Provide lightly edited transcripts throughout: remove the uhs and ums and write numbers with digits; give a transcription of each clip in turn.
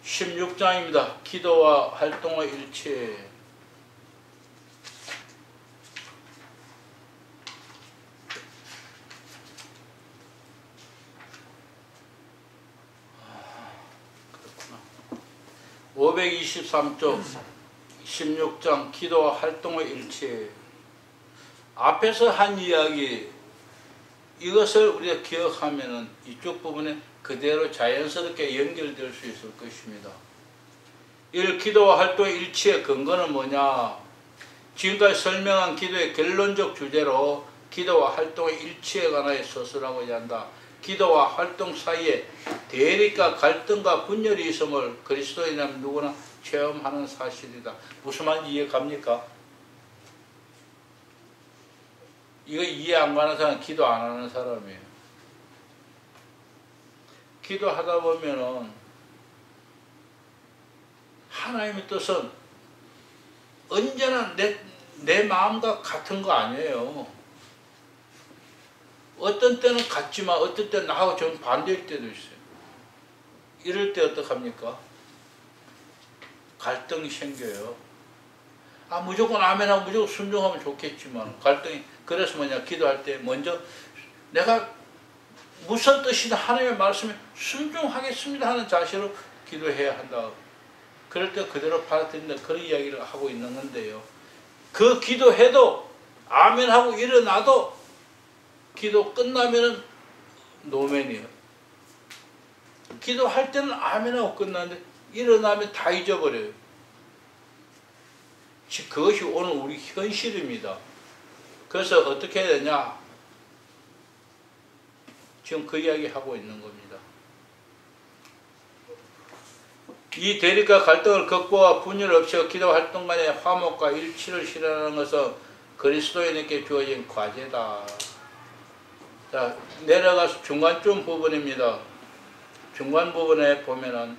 16장입니다. 기도와 활동의 일치. 그렇구나. 523쪽 16장 기도와 활동의 일치. 앞에서 한 이야기 이것을 우리가 기억하면은 이쪽 부분에 그대로 자연스럽게 연결될 수 있을 것입니다. 기도와 활동의 일치의 근거는 뭐냐? 지금까지 설명한 기도의 결론적 주제로 기도와 활동의 일치에 관하여 서술하고자 한다. 기도와 활동 사이에 대립과 갈등과 분열이 있음을 그리스도인이라면 누구나 체험하는 사실이다. 무슨 말인지 이해 갑니까? 이거 이해 안 가는 사람은 기도 안 하는 사람이에요. 기도하다 보면은 하나님의 뜻은 언제나 내 마음과 같은 거 아니에요. 어떤 때는 같지만 어떤 때는 나하고 좀 반대일 때도 있어요. 이럴 때 어떡합니까? 갈등이 생겨요. 무조건 아멘하고 무조건 순종하면 좋겠지만 갈등이. 그래서 뭐냐, 기도할 때 먼저 내가 무슨 뜻이든 하나님의 말씀에 순종하겠습니다 하는 자세로 기도해야 한다. 그럴 때 그대로 받아들인다. 그런 이야기를 하고 있는 건데요. 그 기도해도 아멘하고 일어나도 기도 끝나면은 노멘이에요. 기도할 때는 아멘하고 끝나는데 일어나면 다 잊어버려요. 그것이 오늘 우리 현실입니다. 그래서 어떻게 해야 되냐? 지금 그 이야기 하고 있는 겁니다. 이 대립과 갈등을 극복하고 분열 없이 기도 활동 간의 화목과 일치를 실현하는 것은 그리스도인에게 주어진 과제다. 자, 내려가서 중간쯤 부분입니다. 중간 부분에 보면은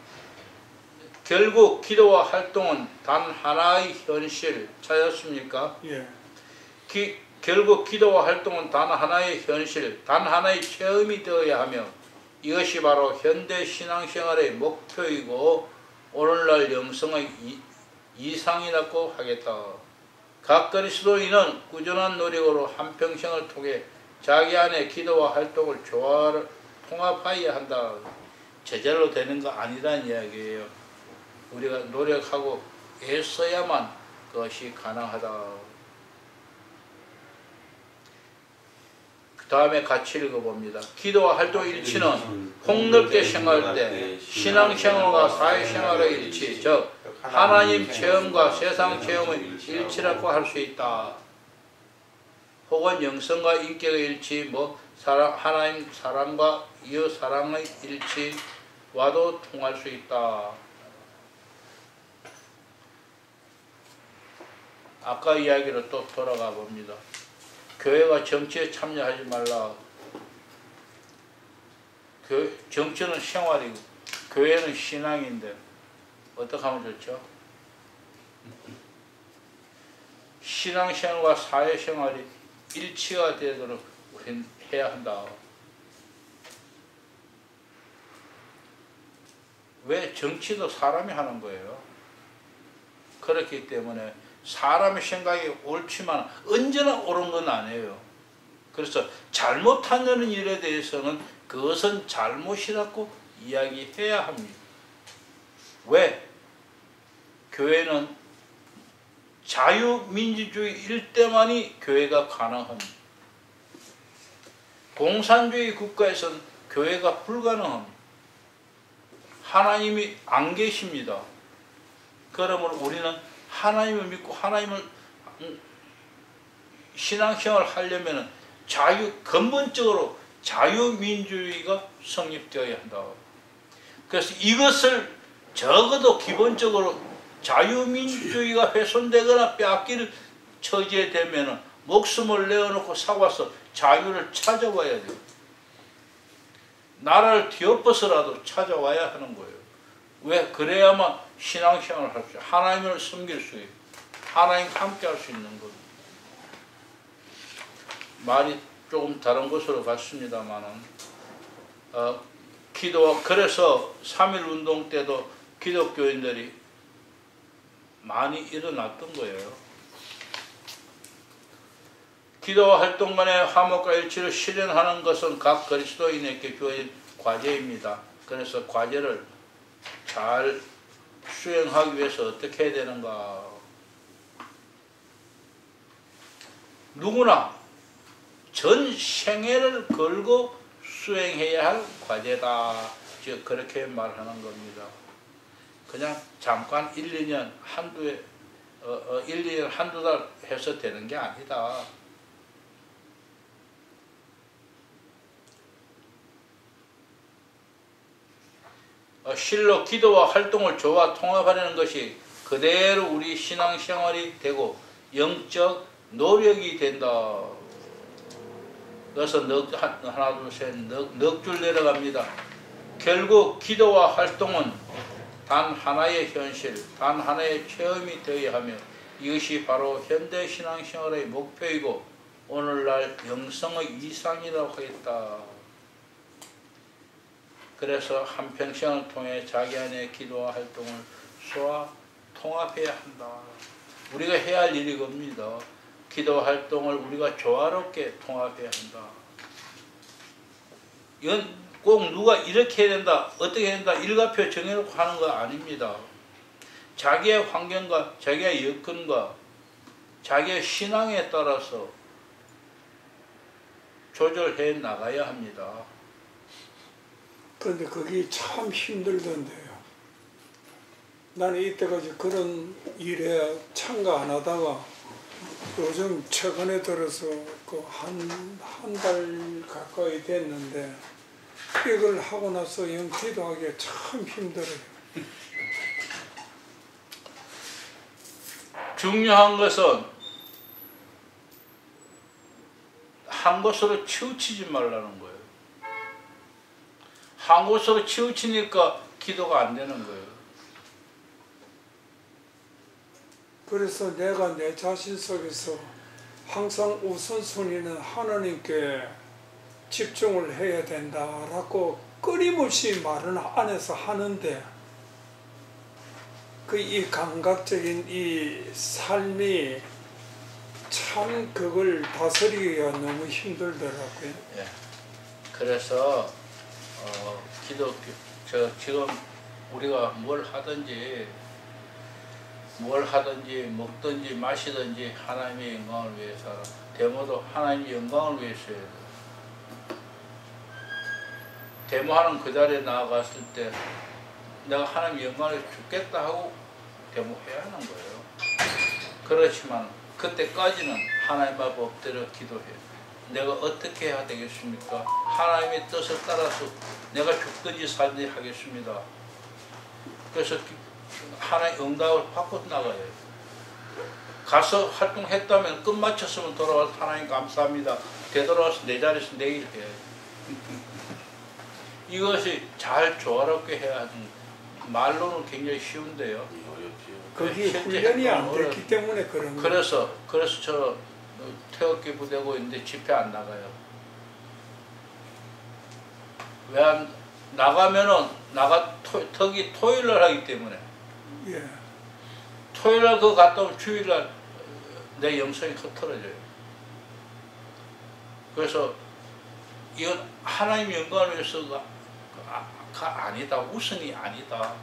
결국 기도와 활동은 단 하나의 현실. 찾았습니까? 예. 결국 기도와 활동은 단 하나의 현실, 단 하나의 체험이 되어야 하며 이것이 바로 현대 신앙생활의 목표이고 오늘날 영성의 이상이라고 하겠다. 각 그리스도인은 꾸준한 노력으로 한평생을 통해 자기 안에 기도와 활동을 통합하여야 한다. 제절로 되는 거 아니라는 이야기예요. 우리가 노력하고 애써야만 그것이 가능하다. 다음에 같이 읽어봅니다. 기도와 활동의 일치는 폭넓게 생각할 때 신앙생활과 사회생활의 일치, 즉 하나님 체험과 세상 체험의 일치라고 할 수 있다. 혹은 영성과 인격의 일치, 하나님 사랑과 이웃 사랑의 일치와도 통할 수 있다. 아까 이야기로 또 돌아가 봅니다. 교회가 정치에 참여하지 말라. 정치는 생활이고 교회는 신앙인데 어떻게 하면 좋죠? 신앙생활과 사회생활이 일치가 되도록 우리는 해야 한다. 왜? 정치도 사람이 하는 거예요. 그렇기 때문에 사람의 생각이 옳지만 언제나 옳은 건 아니에요. 그래서 잘못하는 일에 대해서는 그것은 잘못이라고 이야기해야 합니다. 왜? 교회는 자유민주주의일 때만이 교회가 가능합니다. 공산주의 국가에서는 교회가 불가능합니다. 하나님이 안 계십니다. 그러므로 우리는 하나님을 믿고 하나님을 신앙생활을 하려면 근본적으로 자유민주주의가 성립되어야 한다. 그래서 이것을 적어도 기본적으로 자유민주주의가 훼손되거나 빼앗길 처지에 되면 목숨을 내어놓고 싸워서 자유를 찾아와야 돼요. 나라를 뒤엎어서라도 찾아와야 하는 거예요. 왜? 그래야만 신앙생활을 할 수 있어요. 하나님을 섬길 수 있어요. 하나님과 함께 할 수 있는 겁니다. 말이 조금 다른 곳으로 갔습니다만은 그래서 3.1 운동 때도 기독교인들이 많이 일어났던 거예요. 기도 활동간의 화목과 일치를 실현하는 것은 각 그리스도인에게 주어진 과제입니다. 그래서 과제를 잘 수행하기 위해서 어떻게 해야 되는가? 누구나 전 생애를 걸고 수행해야 할 과제다. 즉 그렇게 말하는 겁니다. 그냥 잠깐 1, 2년 한두 달 해서 되는 게 아니다. 실로 기도와 활동을 조화 통합하려는 것이 그대로 우리 신앙생활이 되고 영적 노력이 된다. 그래서 하나 둘 셋 넉 줄 내려갑니다. 결국 기도와 활동은 단 하나의 현실, 단 하나의 체험이 되어야 하며 이것이 바로 현대 신앙생활의 목표이고 오늘날 영성의 이상이라고 하겠다. 그래서 한평생을 통해 자기 안의 기도와 활동을 소화 통합해야 한다. 우리가 해야 할 일이 겁니다. 기도 활동을 우리가 조화롭게 통합해야 한다. 이건 꼭 누가 이렇게 해야 된다, 어떻게 해야 된다, 일가표 정해놓고 하는 거 아닙니다. 자기의 환경과 자기의 여건과 자기의 신앙에 따라서 조절해 나가야 합니다. 그런데 그게 참 힘들던데요. 나는 이때까지 그런 일에 참가 안 하다가 요즘 최근에 들어서 그 한 달 가까이 됐는데 이걸 하고 나서 영 기도하기가 참 힘들어요. 중요한 것은 한 곳으로 치우치지 말라는 거예요. 한 곳으로 치우치니까 기도가 안 되는 거예요. 그래서 내가 내 자신 속에서 항상 우선순위는 하나님께 집중을 해야 된다라고 끊임없이 말은 안에서 하는데 그 이 감각적인 이 삶이 참 그걸 다스리기가 너무 힘들더라고요. 예. 그래서 지금 우리가 뭘 하든지 먹든지 마시든지 하나님의 영광을 위해서 데모도 하나님의 영광을 위해서 해야 돼요. 데모하는 그 자리에 나아갔을 때 내가 하나님의 영광을 주겠다 하고 데모해야 하는 거예요. 그렇지만 그때까지는 하나님 앞 엎드려 기도해요. 내가 어떻게 해야 되겠습니까? 하나님의 뜻을 따라서 내가 죽든지 살든지 하겠습니다. 그래서 하나의 응답을 받고 나가요. 가서 활동했다면 끝마쳤으면 돌아와서 하나님 감사합니다. 되돌아와서 내 자리에서 내일 해요. 이것이 잘 조화롭게 해야 하는 말로는 굉장히 쉬운데요. 그게 훈련이 안 됐기 때문에 그런 거예요. 그래서 저 태극기 부대고 있는데 집회 안 나가요. 왜 안 나가면은 턱이 토요일날 하기 때문에. 예. 토요일날 그거 갔다 오면 주일날 내 영성이 흐트러져요. 그래서 이건 하나님 영광을 위해서가 아니다. 우선이 아니다.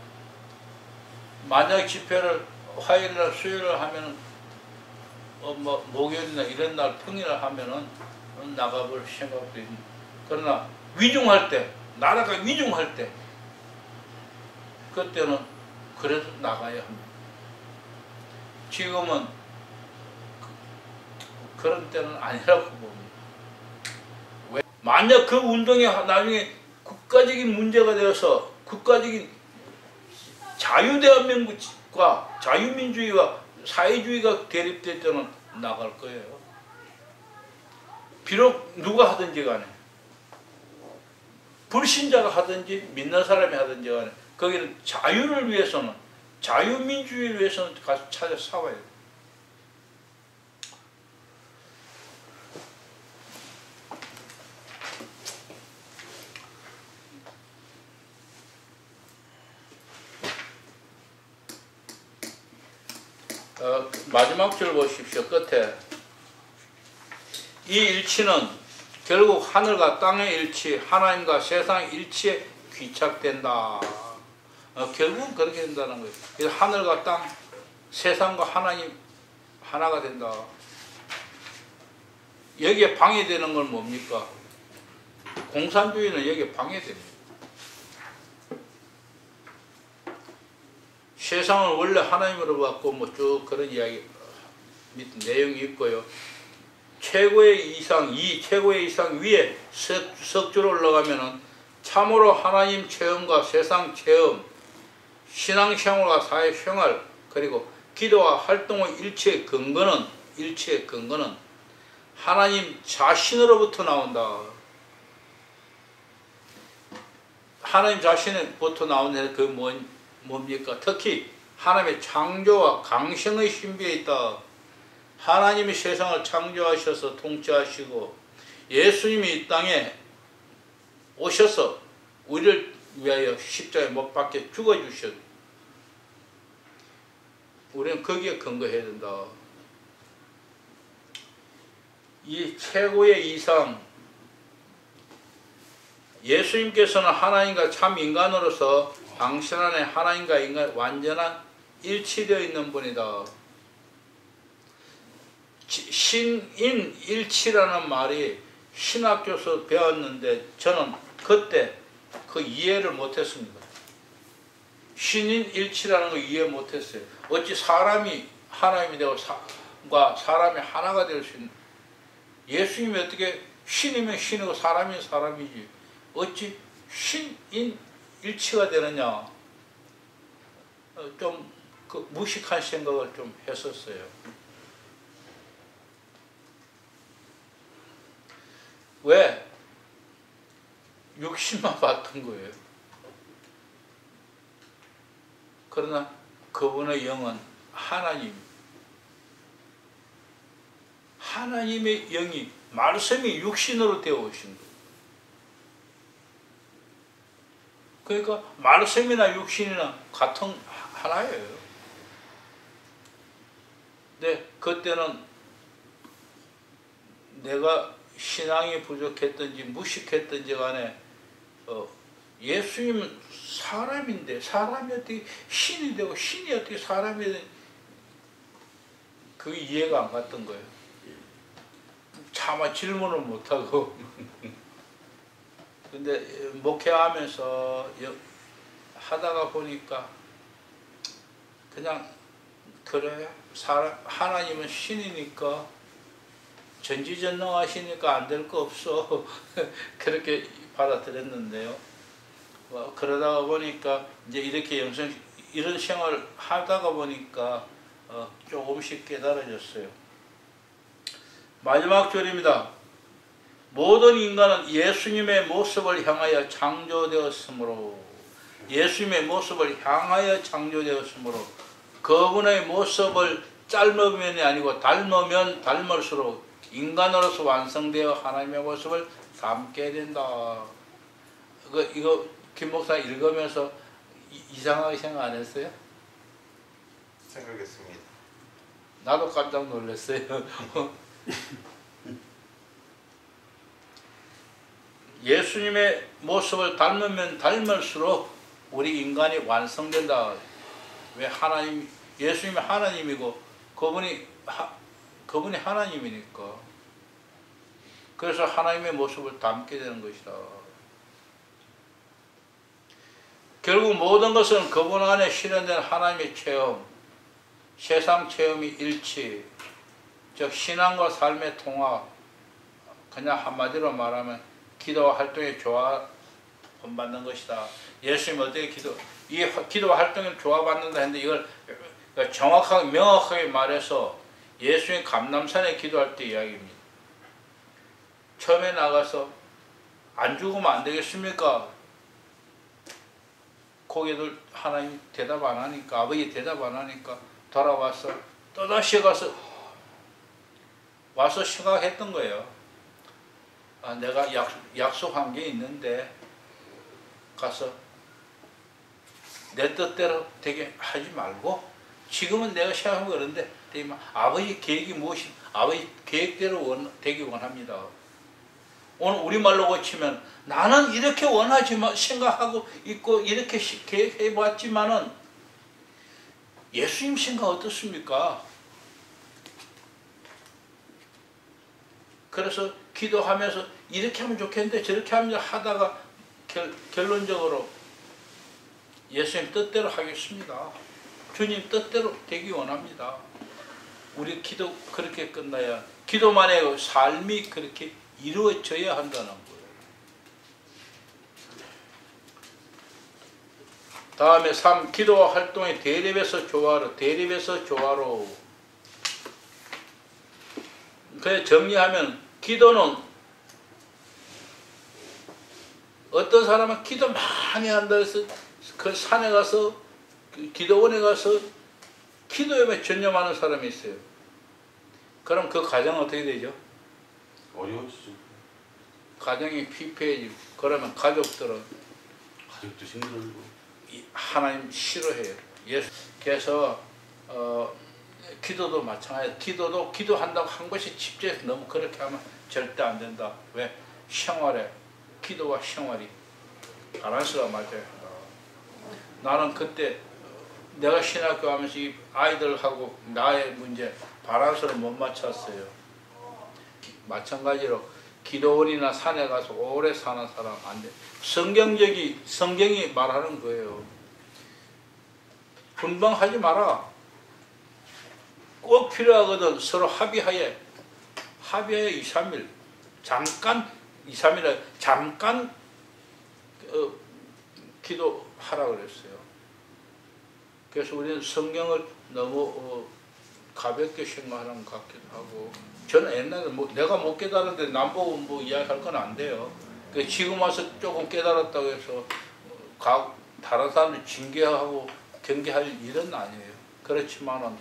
만약 집회를 화요일날 수요일날 하면은 목요일이나 이런 날 평일날 하면은 나가볼 생각도 있는. 그러나 위중할 때, 나라가 위중할 때 그때는 그래도 나가야 합니다. 지금은 그런 때는 아니라고 봅니다. 왜? 만약 그 운동이 나중에 국가적인 문제가 되어서 국가적인 자유대한민국과 자유민주주의와 사회주의가 대립될 때는 나갈 거예요. 비록 누가 하든지 간에 불신자가 하든지 믿는 사람이 하든지 간에 거기는 자유를 위해서는 자유민주주의를 위해서는 가서 찾아 싸워야 돼요. 마지막 줄 보십시오. 끝에 이 일치는 결국 하늘과 땅의 일치, 하나님과 세상의 일치에 귀착된다. 결국은 그렇게 된다는 거예요. 그래서 하늘과 땅, 세상과 하나님 하나가 된다. 여기에 방해되는 건 뭡니까? 공산주의는 여기에 방해됩니다. 세상을 원래 하나님으로 받고 뭐 쭉 그런 이야기 밑에 내용이 있고요. 최고의 이상 위에 석주로 올라가면은 참으로 하나님 체험과 세상 체험, 신앙생활과 사회생활, 그리고 기도와 활동의 일체의 근거는 하나님 자신으로부터 나온다. 하나님 자신으로부터 나오는 그 뭡니까? 특히 하나님의 창조와 강성의 신비에 있다. 하나님이 세상을 창조하셔서 통치하시고 예수님이 이 땅에 오셔서 우리를 위하여 십자가에 못 박혀 죽어주셨. 우리는 거기에 근거해야 된다. 이 최고의 이상, 예수님께서는 하나님과 참 인간으로서 당신 안에 하나님과 인간 완전한 일치되어 있는 분이다. 신인일치라는 말이 신학교에서 배웠는데 저는 그때 그 이해를 못했습니다. 신인일치라는 거 이해 못했어요. 어찌 사람이 하나님이 되고 사람이 하나가 될 수 있는, 예수님이 어떻게 신이면 신이고 사람이면 사람이지 어찌 신인일치가 되느냐, 좀 그 무식한 생각을 좀 했었어요. 왜? 육신만 봤던 거예요. 그러나 그분의 영은 하나님의 영이, 말씀이 육신으로 되어 오신 거예요. 그러니까 말씀이나 육신이나 같은 하나예요. 근데 그때는 내가 신앙이 부족했든지 무식했든지 간에 예수님은 사람인데 사람이 어떻게 신이 되고 신이 어떻게 사람이 되는, 그 이해가 안 갔던 거예요. 차마 질문을 못하고 근데 목회하면서 하다가 보니까 그냥 그래, 하나님은 신이니까 전지전능하시니까 안 될 거 없어 그렇게 받아들였는데요. 그러다가 보니까 이제 이렇게 이런 생활을 하다가 보니까 조금씩 깨달아졌어요. 마지막 줄입니다. 모든 인간은 예수님의 모습을 향하여 창조되었으므로, 예수님의 모습을 향하여 창조되었으므로, 그분의 모습을 짧으면이 아니고 닮으면 닮을수록 인간으로서 완성되어 하나님의 모습을 담게 된다. 이거 김 목사 읽으면서 이상하게 생각 안 했어요? 생각했습니다. 나도 깜짝 놀랐어요. 예수님의 모습을 닮으면 닮을수록 우리 인간이 완성된다. 왜? 예수님이 하나님이고 그분이 하나님이니까. 그래서 하나님의 모습을 담게 되는 것이다. 결국 모든 것은 그분 안에 실현된 하나님의 체험, 세상 체험이 일치, 즉 신앙과 삶의 통합, 그냥 한마디로 말하면 기도와 활동의 조화 본받는 것이다. 예수님이 어떻게 이 기도와 활동을 조화받는다 했는데 이걸 정확하게 명확하게 말해서 예수님 감람산에 기도할 때 이야기입니다. 처음에 나가서 안 죽으면 안 되겠습니까? 거기들 하나님 대답 안 하니까, 아버지 대답 안 하니까 돌아와서 또다시 와서 생각했던 거예요. 내가 약속한 게 있는데 가서 내 뜻대로 되게 하지 말고 지금은 내가 생각하면 그런데 아버지 계획이 무엇이 아버지 계획대로 되기 원합니다. 오늘 우리말로 고치면 나는 이렇게 원하지만 생각하고 있고 이렇게 계획해 봤지만은 예수님 생각 어떻습니까? 그래서 기도하면서 이렇게 하면 좋겠는데 저렇게 하면 하다가 결론적으로 예수님 뜻대로 하겠습니다. 주님 뜻대로 되기 원합니다. 우리 기도 그렇게 끝나야 기도만의 삶이 그렇게 이루어져야 한다는 거예요. 다음에 3. 기도와 활동의 대립에서 조화로. 대립에서 조화로. 그래 정리하면 기도는 어떤 사람은 기도 많이 한다 해서 그 산에 가서 기도원에 가서 기도에만 전념하는 사람이 있어요. 그럼 그 가정은 어떻게 되죠? 어려워지죠. 가정이 피폐해지고 그러면 가족들은 가족도 힘들고 하나님 싫어해요. 그래서 기도도 마찬가지. 기도도 기도한다고 한 것이 집중해서 너무 그렇게 하면 절대 안 된다. 왜? 생활에 기도와 생활이 밸런스가 맞아야 한다. 나는 그때 내가 신학교 하면서 이 아이들하고 나의 문제 밸런스를 못 맞췄어요. 마찬가지로 기도원이나 산에 가서 오래 사는 사람 안 돼. 성경이 말하는 거예요. 분방하지 마라. 꼭 필요하거든 서로 합의하에 2, 3일 잠깐 2, 3일에 잠깐 기도하라 그랬어요. 그래서 우리는 성경을 너무 가볍게 생각하는 것 같기도 하고 저는 옛날에 내가 못 깨달았는데 남보고 이야기할 건 안 돼요. 지금 와서 조금 깨달았다고 해서 다른 사람들 징계하고 경계할 일은 아니에요. 그렇지만은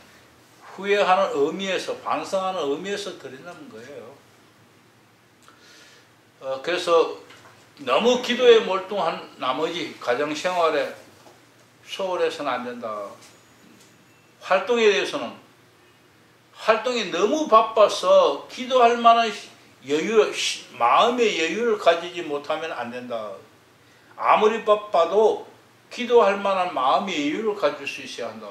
후회하는 의미에서 반성하는 의미에서 드리는 거예요. 그래서 너무 기도에 몰두한 나머지 가정생활에 소홀해서는 안 된다. 활동에 대해서는 활동이 너무 바빠서 기도할 만한 마음의 여유를 가지지 못하면 안 된다. 아무리 바빠도 기도할 만한 마음의 여유를 가질 수 있어야 한다.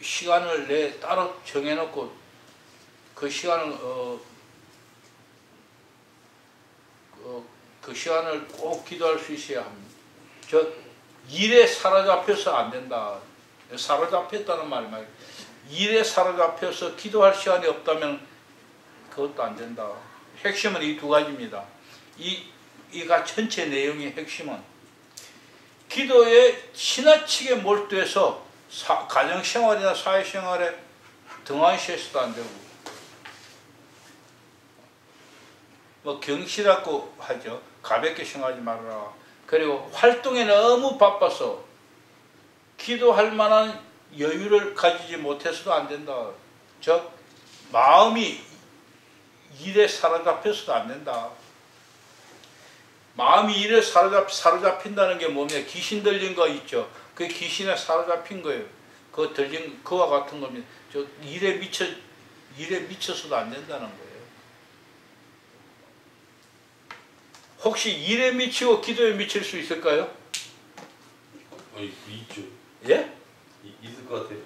시간을 따로 정해놓고 그 시간을 그 시간을 꼭 기도할 수 있어야 합니다. 일에 사로잡혀서 안 된다. 사로잡혔다는 말이 말이에요. 일에 사로잡혀서 기도할 시간이 없다면 그것도 안 된다. 핵심은 이 두 가지입니다. 이가 전체 내용의 핵심은 기도에 지나치게 몰두해서 가정생활이나 사회생활에 등한시해서도 안 되고 경시라고 하죠. 가볍게 생각하지 말아라. 그리고 활동에 너무 바빠서 기도할 만한 여유를 가지지 못해서도 안 된다. 즉 마음이 일에 사로잡혀서도 안 된다. 마음이 일에 사로잡힌다는 게 뭐냐? 귀신 들린 거 있죠. 그 귀신에 사로잡힌 거예요. 그 들린 그와 같은 겁니다. 일에 미쳐서도 안 된다는 거예요. 혹시 일에 미치고 기도에 미칠 수 있을까요? 있죠. 예? 있을 것 같아요.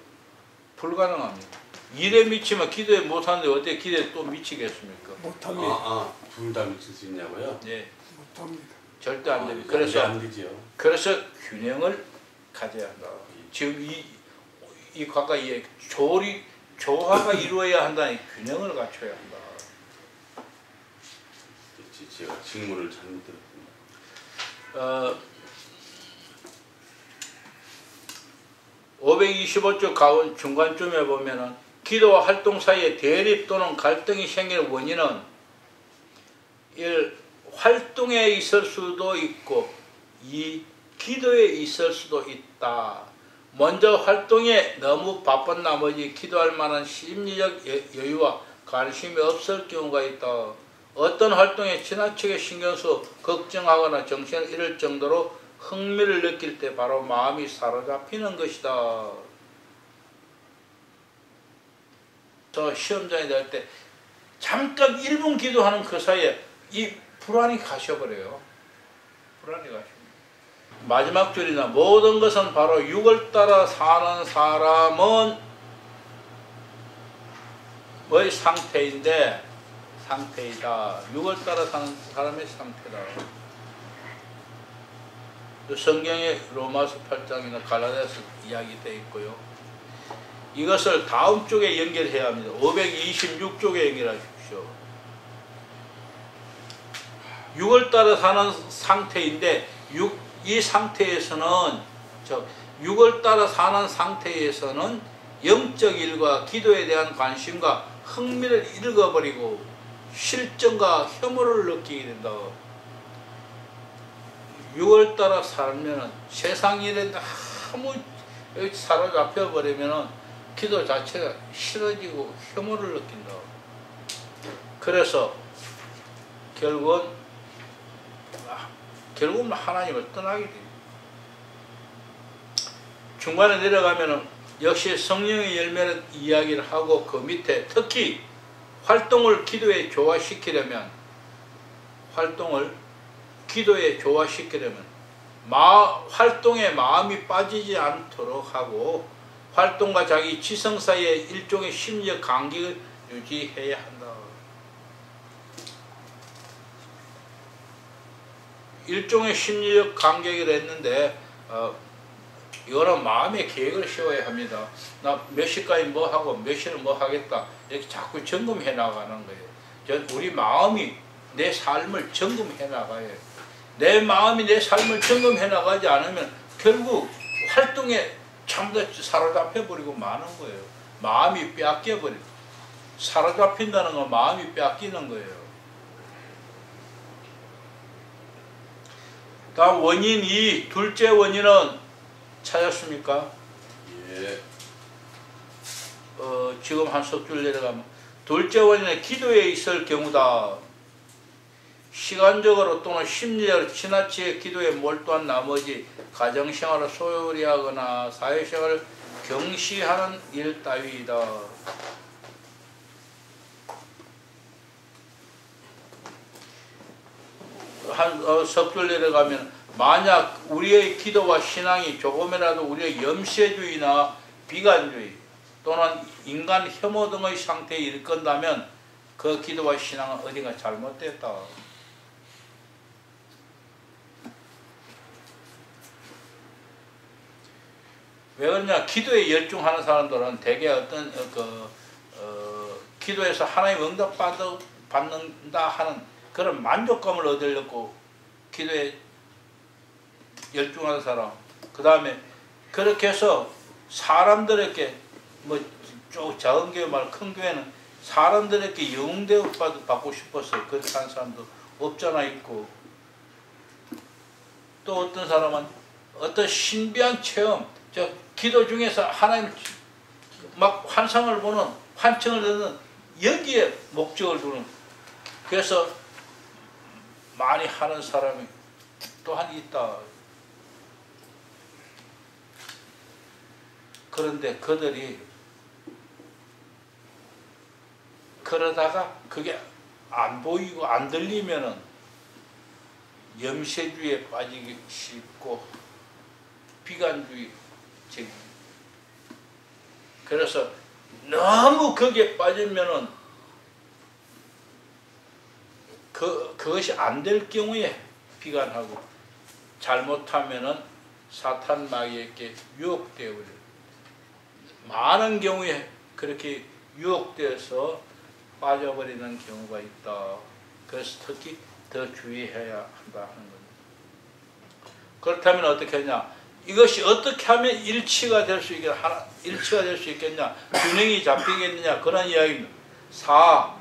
불가능합니다. 일에 미치면 기도에 못하는데 어떻게 기도에 또 미치겠습니까? 못합니다. 둘 다 미칠 수 있냐고요? 예. 못합니다. 절대 안 됩니다. 안 되죠. 그래서 균형을 가져야 한다. 지금 이 과거의 조화가 이루어야 한다는 균형을 갖춰야 한다. 제가 질문을 잘못 들었습니다. 525쪽 가운 중간쯤에 보면은 기도와 활동 사이에 대립 또는 갈등이 생기는 원인은 1. 활동에 있을 수도 있고 2. 기도에 있을 수도 있다. 먼저 활동에 너무 바쁜 나머지 기도할 만한 심리적 여유와 관심이 없을 경우가 있다. 어떤 활동에 지나치게 신경써 걱정하거나 정신을 잃을 정도로 흥미를 느낄 때 바로 마음이 사로잡히는 것이다. 저 시험장에 될 때 잠깐 1분 기도하는 그 사이에 이 불안이 가셔버려요. 불안이 가셔. 마지막 줄이나 모든 것은 바로 육을 따라 사는 사람은 뭐의 상태인데 상태이다. 육을 따라 사는 사람의 상태다. 성경에 로마서 8장이나 갈라디아서 이야기되어 있고요. 이것을 다음 쪽에 연결해야 합니다. 526쪽에 연결하십시오. 육을 따라 사는 상태인데 이 상태에서는 육을 따라 사는 상태에서는 영적 일과 기도에 대한 관심과 흥미를 잃어버리고 실정과 혐오를 느끼게 된다. 육을 따라 살면 세상 일에 너무 사로잡혀 버리면 기도 자체가 싫어지고 혐오를 느낀다. 그래서 결국은 하나님을 떠나게 됩니다. 중간에 내려가면 역시 성령의 열매를 이야기를 하고 그 밑에 특히 활동을 기도에 조화시키려면 활동에 마음이 빠지지 않도록 하고 활동과 자기 지성 사이에 일종의 심리적 간격을 유지해야 한다. 일종의 심리적 간격을 했는데 이거는 마음의 계획을 세워야 합니다. 나 몇 시까지 뭐 하고 몇 시는 뭐 하겠다 이렇게 자꾸 점검해 나가는 거예요. 우리 마음이 내 삶을 점검해 나가요. 내 마음이 내 삶을 점검해 나가지 않으면 결국 활동에 전부 다 사로잡혀 버리고 마는 거예요. 마음이 빼앗겨 버리고 사로잡힌다는 건 마음이 빼앗기는 거예요. 다음 원인 2, 둘째 원인은 찾았습니까? 예. 지금 한 석 줄 내려가면 둘째 원인은 기도에 있을 경우다. 시간적으로 또는 심리적으로 지나치게 기도에 몰두한 나머지 가정생활을 소홀히 하거나 사회생활을 경시하는 일 따위이다. 한 석 줄 내려가면 만약 우리의 기도와 신앙이 조금이라도 우리의 염세주의나 비관주의 또는 인간 혐오 등의 상태에 이끌건다면 그 기도와 신앙은 어딘가 잘못됐다. 왜 그러냐? 기도에 열중하는 사람들은 대개 어떤 기도에서 하나님 응답 받는다 하는 그런 만족감을 얻으려고 기도에 열중하는 사람. 그 다음에 그렇게 해서 사람들에게 뭐 쭉 작은 교회 말고 큰 교회는 사람들에게 영대우 받고 싶어서 그렇게 하는 사람도 없잖아 있고, 또 어떤 사람은 어떤 신비한 체험, 기도 중에서 하나님 막 환상을 보는, 환청을 듣는 여기에 목적을 두는, 그래서 많이 하는 사람이 또한 있다. 그런데 그들이 그러다가 그게 안 보이고 안 들리면은 염세주의에 빠지기 쉽고 비관주의, 그래서 너무 거기에 빠지면은 그것이 안 될 경우에 비관하고, 잘못하면은 사탄 마귀에게 유혹되어 버려요. 많은 경우에 그렇게 유혹되어서 빠져버리는 경우가 있다. 그래서 특히 더 주의해야 한다 하는 겁니다. 그렇다면 어떻게 하냐? 이것이 어떻게 하면 일치가 될 수 있겠냐? 균형이 잡히겠느냐? 그런 이야기입니다. 4.